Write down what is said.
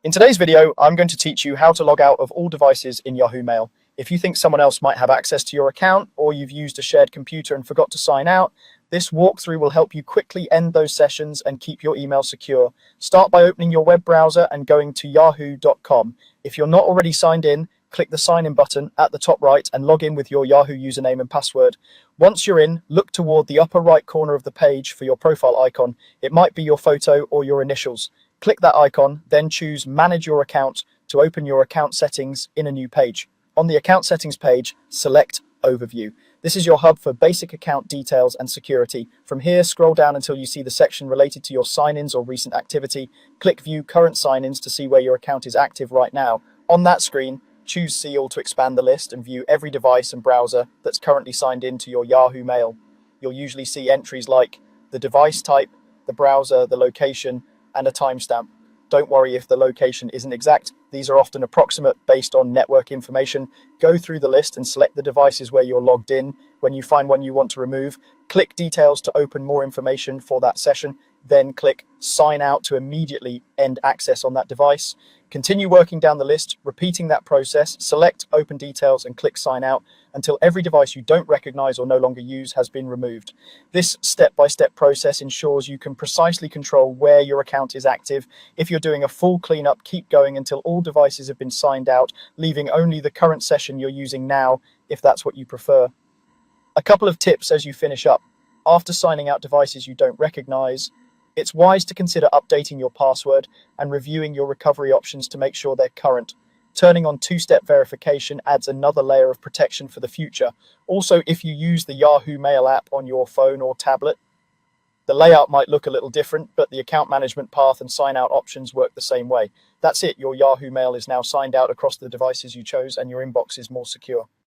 In today's video, I'm going to teach you how to log out of all devices in Yahoo Mail. If you think someone else might have access to your account, or you've used a shared computer and forgot to sign out, this walkthrough will help you quickly end those sessions and keep your email secure. Start by opening your web browser and going to yahoo.com. If you're not already signed in, click the sign in button at the top right and log in with your Yahoo username and password. Once you're in, look toward the upper right corner of the page for your profile icon. It might be your photo or your initials. Click that icon, then choose Manage Your Account to open your account settings in a new page. On the account settings page, select Overview. This is your hub for basic account details and security. From here, scroll down until you see the section related to your sign-ins or recent activity. Click View Current Sign-ins to see where your account is active right now. On that screen, choose See All to expand the list and view every device and browser that's currently signed in to your Yahoo Mail. You'll usually see entries like the device type, the browser, the location, and a timestamp. Don't worry if the location isn't exact. These are often approximate based on network information. Go through the list and select the devices where you're logged in. When you find one you want to remove, click Details to open more information for that session. Then click Sign Out to immediately end access on that device. Continue working down the list, repeating that process. Select Open Details and click Sign Out until every device you don't recognize or no longer use has been removed. This step-by-step process ensures you can precisely control where your account is active. If you're doing a full cleanup, keep going until all devices have been signed out, leaving only the current session you're using now, if that's what you prefer. A couple of tips as you finish up. After signing out devices you don't recognize, it's wise to consider updating your password and reviewing your recovery options to make sure they're current. Turning on two-step verification adds another layer of protection for the future. Also, if you use the Yahoo Mail app on your phone or tablet, the layout might look a little different, but the account management path and sign-out options work the same way. That's it, your Yahoo Mail is now signed out across the devices you chose and your inbox is more secure.